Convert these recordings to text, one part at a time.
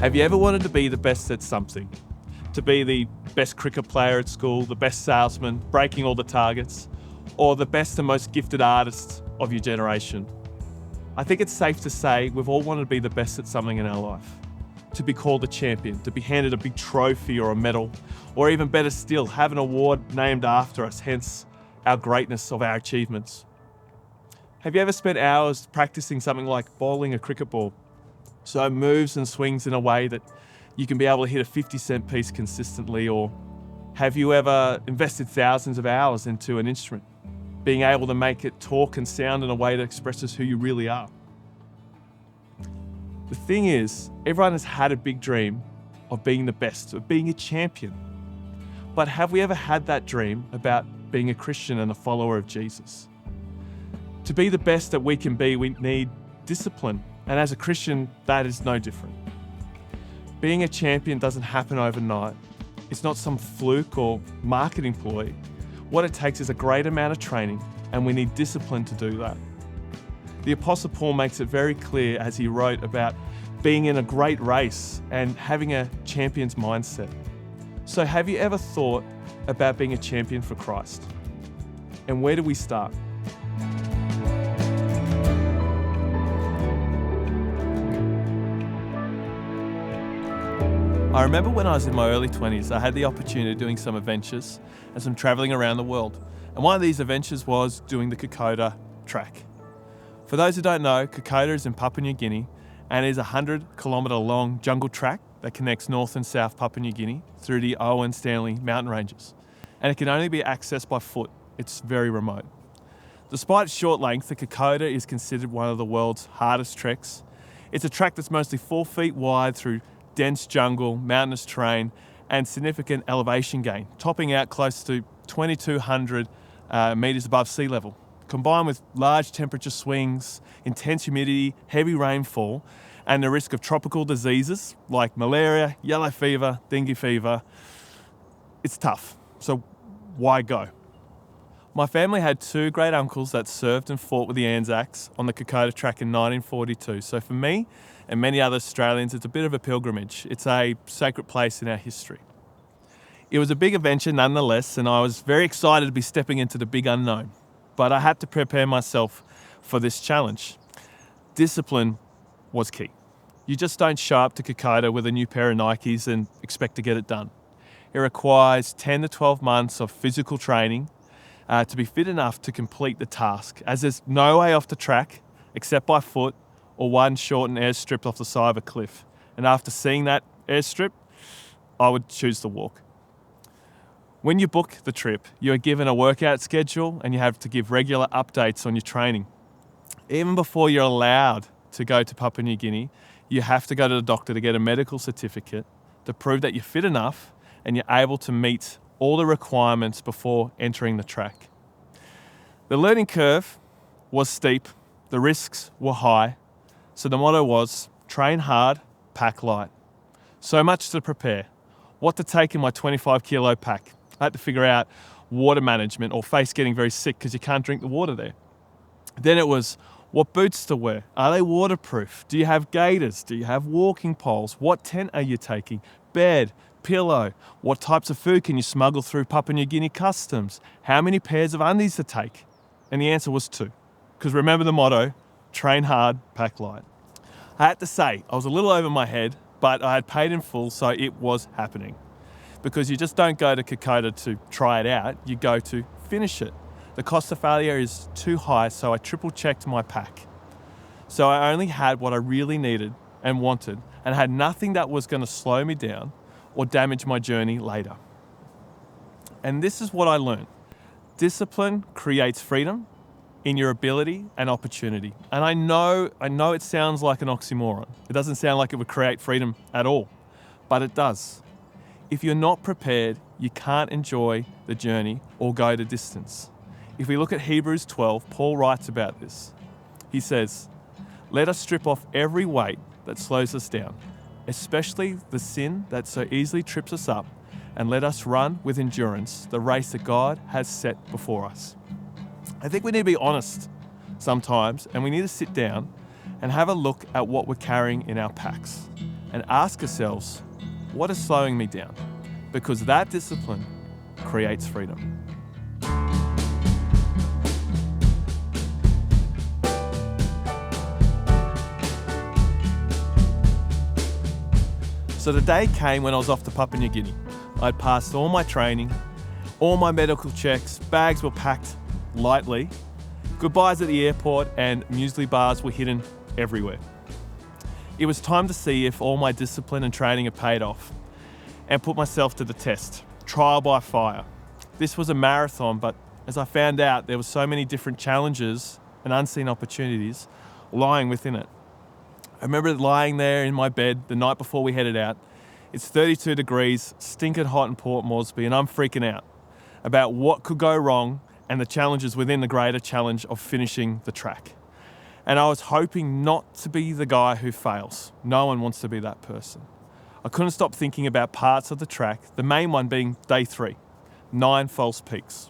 Have you ever wanted to be the best at something? To be the best cricket player at school, the best salesman, breaking all the targets, or the best and most gifted artist of your generation? I think it's safe to say we've all wanted to be the best at something in our life. To be called a champion, to be handed a big trophy or a medal, or even better still, have an award named after us, hence our greatness of our achievements. Have you ever spent hours practicing something like bowling a cricket ball? So it moves and swings in a way that you can be able to hit a 50-cent piece consistently. Or have you ever invested thousands of hours into an instrument, being able to make it talk and sound in a way that expresses who you really are? The thing is, everyone has had a big dream of being the best, of being a champion. But have we ever had that dream about being a Christian and a follower of Jesus? To be the best that we can be, we need discipline. And as a Christian, that is no different. Being a champion doesn't happen overnight. It's not some fluke or marketing ploy. What it takes is a great amount of training, and we need discipline to do that. The Apostle Paul makes it very clear as he wrote about being in a great race and having a champion's mindset. So have you ever thought about being a champion for Christ? And where do we start? I remember when I was in my early 20s, I had the opportunity of doing some adventures and some travelling around the world. And one of these adventures was doing the Kokoda track. For those who don't know, Kokoda is in Papua New Guinea and is a 100-kilometre long jungle track that connects North and South Papua New Guinea through the Owen Stanley mountain ranges. And it can only be accessed by foot. It's very remote. Despite its short length, the Kokoda is considered one of the world's hardest treks. It's a track that's mostly 4 feet wide through dense jungle, mountainous terrain, and significant elevation gain, topping out close to 2,200 metres above sea level. Combined with large temperature swings, intense humidity, heavy rainfall, and the risk of tropical diseases like malaria, yellow fever, dengue fever, it's tough. So why go? My family had 2 great uncles that served and fought with the Anzacs on the Kokoda track in 1942. So for me and many other Australians, it's a bit of a pilgrimage. It's a sacred place in our history. It was a big adventure nonetheless, and I was very excited to be stepping into the big unknown. But I had to prepare myself for this challenge. Discipline was key. You just don't show up to Kokoda with a new pair of Nikes and expect to get it done. It requires 10 to 12 months of physical training to be fit enough to complete the task, as there's no way off the track except by foot or one shortened airstrip off the side of a cliff. And after seeing that airstrip, I would choose to walk. When you book the trip, you are given a workout schedule and you have to give regular updates on your training. Even before you're allowed to go to Papua New Guinea, you have to go to the doctor to get a medical certificate to prove that you're fit enough and you're able to meet all the requirements before entering the track. The learning curve was steep, the risks were high, so the motto was train hard, pack light. So much to prepare. What to take in my 25-kilo pack. I had to figure out water management or face getting very sick because you can't drink the water there. Then it was what boots to wear. Are they waterproof? Do you have gaiters? Do you have walking poles? What tent are you taking? Bed, pillow. What types of food can you smuggle through Papua New Guinea customs? How many pairs of undies to take? And the answer was 2. Because remember the motto, train hard, pack light. I had to say, I was a little over my head, but I had paid in full, so it was happening. Because you just don't go to Kokoda to try it out, you go to finish it. The cost of failure is too high, so I triple checked my pack. So I only had what I really needed and wanted, and had nothing that was going to slow me down or damage my journey later. And this is what I learned. Discipline creates freedom in your ability and opportunity. And I know it sounds like an oxymoron. It doesn't sound like it would create freedom at all, but it does. If you're not prepared, you can't enjoy the journey or go the distance. If we look at Hebrews 12, Paul writes about this. He says, "Let us strip off every weight that slows us down, especially the sin that so easily trips us up, and let us run with endurance the race that God has set before us." I think we need to be honest sometimes, and we need to sit down and have a look at what we're carrying in our packs and ask ourselves, what is slowing me down? Because that discipline creates freedom. So the day came when I was off to Papua New Guinea. I'd passed all my training, all my medical checks, bags were packed lightly, goodbyes at the airport, and muesli bars were hidden everywhere. It was time to see if all my discipline and training had paid off and put myself to the test, trial by fire. This was a marathon, but as I found out, there were so many different challenges and unseen opportunities lying within it. I remember lying there in my bed the night before we headed out. It's 32 degrees, stinking hot in Port Moresby, and I'm freaking out about what could go wrong and the challenges within the greater challenge of finishing the track. And I was hoping not to be the guy who fails. No one wants to be that person. I couldn't stop thinking about parts of the track, the main one being day 3, 9 false peaks.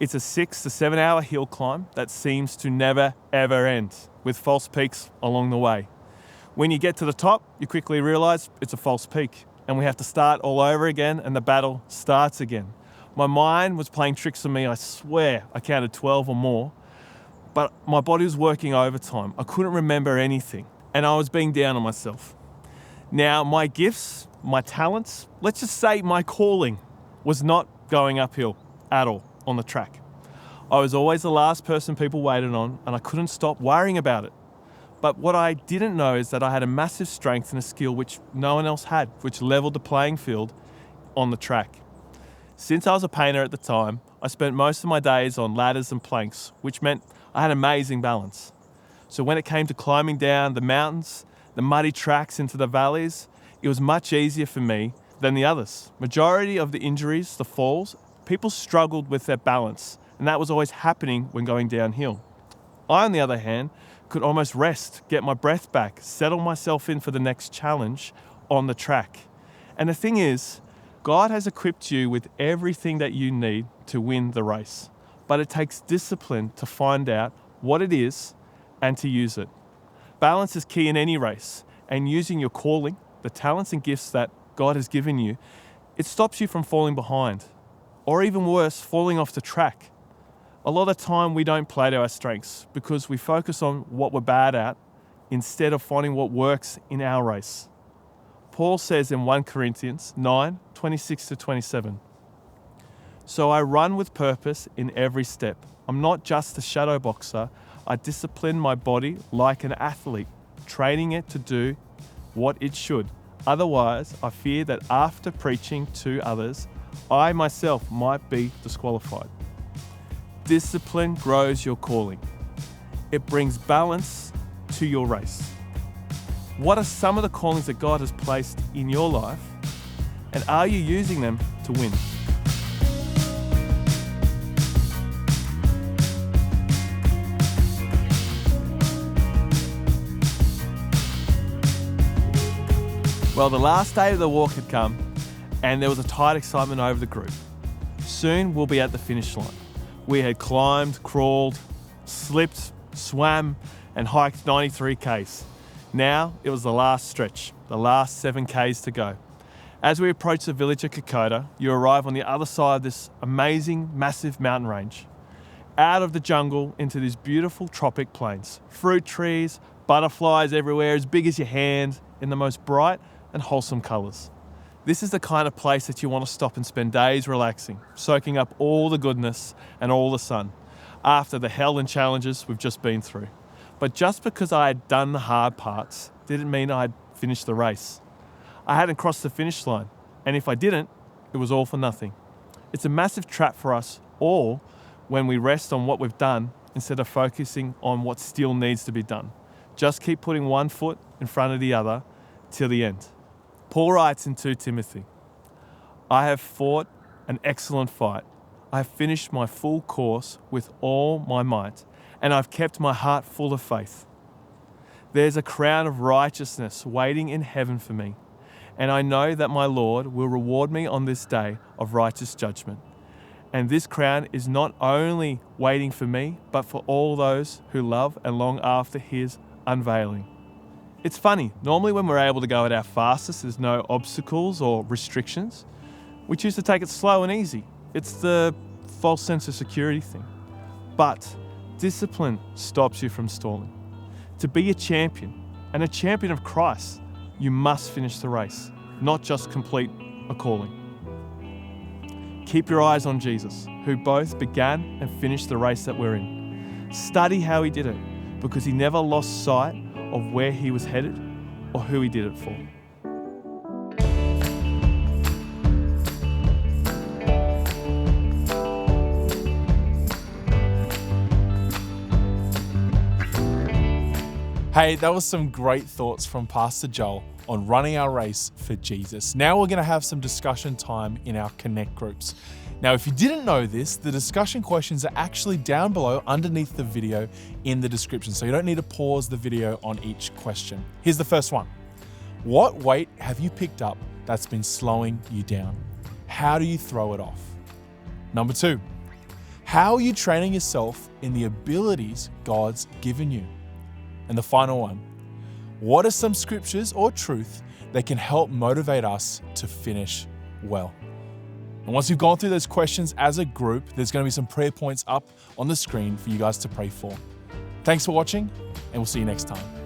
It's a 6 to 7 hour hill climb that seems to never ever end, with false peaks along the way. When you get to the top, you quickly realise it's a false peak and we have to start all over again and the battle starts again. My mind was playing tricks on me. I swear I counted 12 or more, but my body was working overtime. I couldn't remember anything and I was being down on myself. Now, my gifts, my talents, let's just say my calling was not going uphill at all on the track. I was always the last person people waited on and I couldn't stop worrying about it. But what I didn't know is that I had a massive strength and a skill which no one else had, which leveled the playing field on the track. Since I was a painter at the time, I spent most of my days on ladders and planks, which meant I had amazing balance. So when it came to climbing down the mountains, the muddy tracks into the valleys, it was much easier for me than the others. Majority of the injuries, the falls, people struggled with their balance, and that was always happening when going downhill. I, on the other hand, could almost rest, get my breath back, settle myself in for the next challenge on the track. And the thing is, God has equipped you with everything that you need to win the race. But it takes discipline to find out what it is and to use it. Balance is key in any race, and using your calling, the talents and gifts that God has given you, it stops you from falling behind, or even worse, falling off the track. A lot of the time we don't play to our strengths because we focus on what we're bad at instead of finding what works in our race. Paul says in 1 Corinthians 9, 26 to 27, "So I run with purpose in every step. I'm not just a shadow boxer. I discipline my body like an athlete, training it to do what it should. Otherwise, I fear that after preaching to others, I myself might be disqualified." Discipline grows your calling. It brings balance to your race. What are some of the callings that God has placed in your life? And are you using them to win? Well, the last day of the walk had come and there was a tight excitement over the group. Soon we'll be at the finish line. We had climbed, crawled, slipped, swam, and hiked 93 Ks. Now it was the last stretch, the last 7 Ks to go. As we approach the village of Kokoda, you arrive on the other side of this amazing, massive mountain range. Out of the jungle into these beautiful tropic plains. Fruit trees, butterflies everywhere, as big as your hand, in the most bright and wholesome colours. This is the kind of place that you want to stop and spend days relaxing, soaking up all the goodness and all the sun, after the hell and challenges we've just been through. But just because I had done the hard parts didn't mean I'd finished the race. I hadn't crossed the finish line, and if I didn't, it was all for nothing. It's a massive trap for us all when we rest on what we've done instead of focusing on what still needs to be done. Just keep putting one foot in front of the other till the end. Paul writes in 2 Timothy, "I have fought an excellent fight. I have finished my full course with all my might, and I've kept my heart full of faith. There's a crown of righteousness waiting in heaven for me, and I know that my Lord will reward me on this day of righteous judgment. And this crown is not only waiting for me, but for all those who love and long after his unveiling." It's funny, normally when we're able to go at our fastest, there's no obstacles or restrictions. We choose to take it slow and easy. It's the false sense of security thing. But discipline stops you from stalling. To be a champion, and a champion of Christ, you must finish the race, not just complete a calling. Keep your eyes on Jesus, who both began and finished the race that we're in. Study how he did it, because he never lost sight of where he was headed or who he did it for. Hey, that was some great thoughts from Pastor Joel on running our race for Jesus. Now we're going to have some discussion time in our Connect groups. Now, if you didn't know this, the discussion questions are actually down below underneath the video in the description, so you don't need to pause the video on each question. Here's the first one. What weight have you picked up that's been slowing you down? How do you throw it off? Number 2, how are you training yourself in the abilities God's given you? And the final one, what are some scriptures or truth that can help motivate us to finish well? And once you've gone through those questions as a group, there's going to be some prayer points up on the screen for you guys to pray for. Thanks for watching, and we'll see you next time.